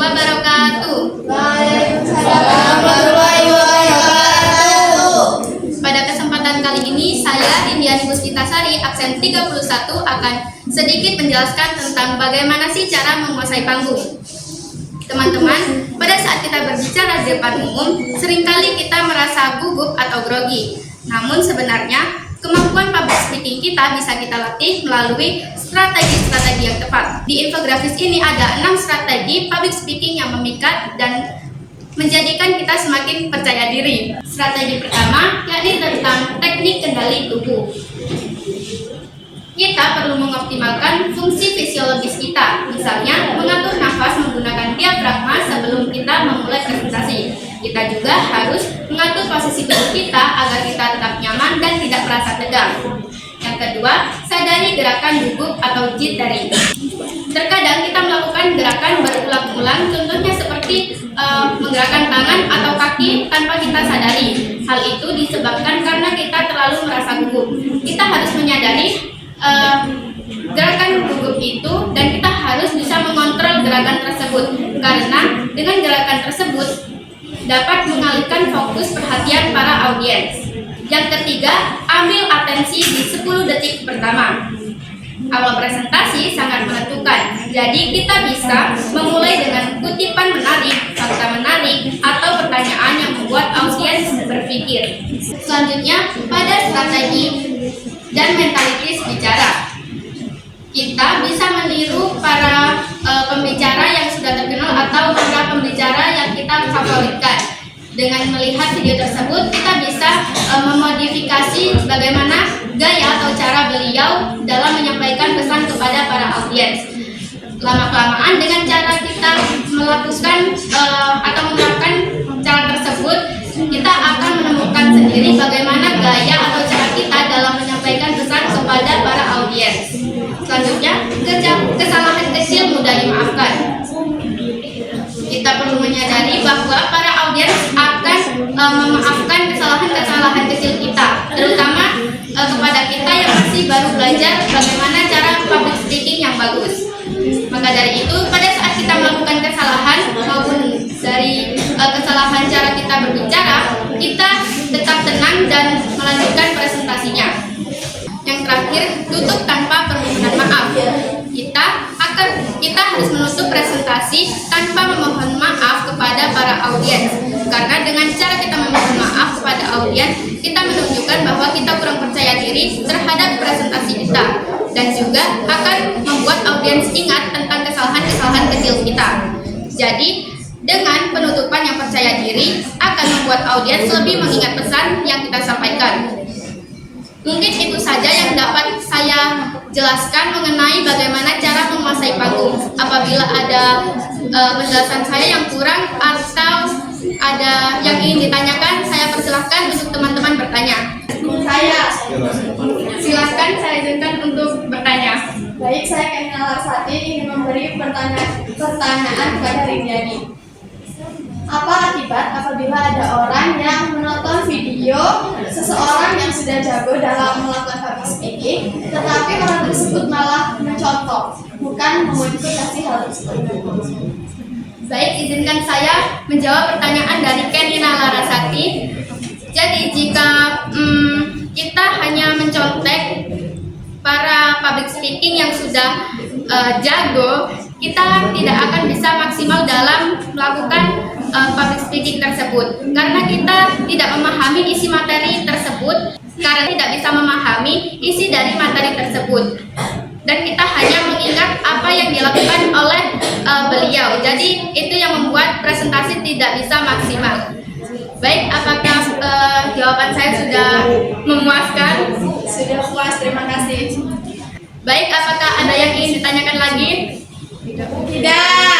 wabarakatuh. Waalaikumsalam warahmatullahi wabarakatuh. Pada kesempatan kali ini, saya Indiani Puspitasari, absen 31, akan sedikit menjelaskan tentang bagaimana sih cara menguasai panggung. Teman-teman, pada saat kita berbicara di depan umum, seringkali kita merasa gugup atau grogi. Namun sebenarnya, kemampuan public speaking kita bisa kita latih melalui strategi-strategi yang tepat. Di infografis ini ada 6 strategi public speaking yang memikat dan menjadikan kita semakin percaya diri. Strategi pertama yakni tentang teknik kendali tubuh. Kita perlu mengoptimalkan fungsi fisiologis kita, misalnya mengatur nafas menggunakan diafragma sebelum kita memulai presentasi. Kita juga harus mengatur posisi tubuh kita agar kita tetap nyaman dan tidak merasa tegang. Yang kedua, sadari gerakan gugup atau jittering. Terkadang kita melakukan gerakan berulang-ulang, contohnya seperti menggerakkan tangan atau kaki tanpa kita sadari. Hal itu disebabkan karena kita terlalu merasa gugup. Kita harus menyadari gerakan gugup itu dan kita harus bisa mengontrol gerakan tersebut, karena dengan gerakan tersebut dapat mengalihkan fokus perhatian para audiens. Yang ketiga, ambil atensi di 10 detik pertama. Awal presentasi sangat menentukan, jadi kita bisa memulai dengan kutipan menarik, fakta menarik, atau pertanyaan yang membuat audiens berpikir. Selanjutnya, pada strategi dan mentalitas bicara. Kita bisa meniru para pembicara yang sudah terkenal atau para pembicara yang kita favoritkan. Dengan melihat video tersebut, kita bisa memodifikasi bagaimana gaya atau cara beliau dalam menyampaikan pesan kepada para audiens. Lama-kelamaan dengan cara kita melakukan atau menerapkan cara tersebut, kita akan menemukan sendiri bagaimana gaya atau cara kita dalam menyampaikan pesan kepada para audiens. Selanjutnya, kesalahan kecil mudah dimaafkan. Kita perlu menyadari bahwa para audiens akan memaafkan kesalahan-kesalahan kecil kita, terutama kepada kita yang masih baru belajar bagaimana cara public speaking yang bagus. Maka dari itu, pada saat kita melakukan kesalahan maupun dari kesalahan cara kita berbicara, kita tetap tenang dan melanjutkan presentasinya. Yang terakhir, tutup tanpa permohonan maaf. Kita harus menutup presentasi tanpa memohon maaf kepada para audiens, karena dengan cara kita memohon maaf kepada audiens, kita menunjukkan bahwa kita kurang percaya diri terhadap presentasi kita, dan juga akan membuat audiens ingat tentang kesalahan-kesalahan kecil kita. Jadi, dengan penutupan yang percaya diri akan membuat audiens lebih mengingat pesan yang kita sampaikan. Mungkin itu saja yang dapat saya jelaskan mengenai bagaimana cara menguasai panggung. Apabila ada penjelasan saya yang kurang atau ada yang ingin ditanyakan, saya persilahkan untuk teman-teman bertanya. Silakan saya izinkan untuk bertanya. Baik, saya Kenina Larsati ingin memberi pertanyaan kepada Rindiani. Apa akibat apabila ada orang yang menonton video seseorang yang sudah jago dalam melakukan public speaking, tetapi orang tersebut malah mencontoh, bukan memodifikasi hal tersebut? Baik, izinkan saya menjawab pertanyaan dari Kenina Larasati. Jadi jika kita hanya mencontek para public speaking yang sudah jago, kita tidak akan bisa maksimal dalam melakukan public speaking tersebut, karena kita tidak memahami isi materi tersebut, karena tidak bisa memahami isi dari materi tersebut, dan kita hanya mengingat apa yang dilakukan oleh beliau. Jadi itu yang membuat presentasi tidak bisa maksimal. Baik, apakah jawaban saya sudah memuaskan? Sudah puas, terima kasih. Baik, apakah ada yang ingin ditanyakan lagi? Tidak.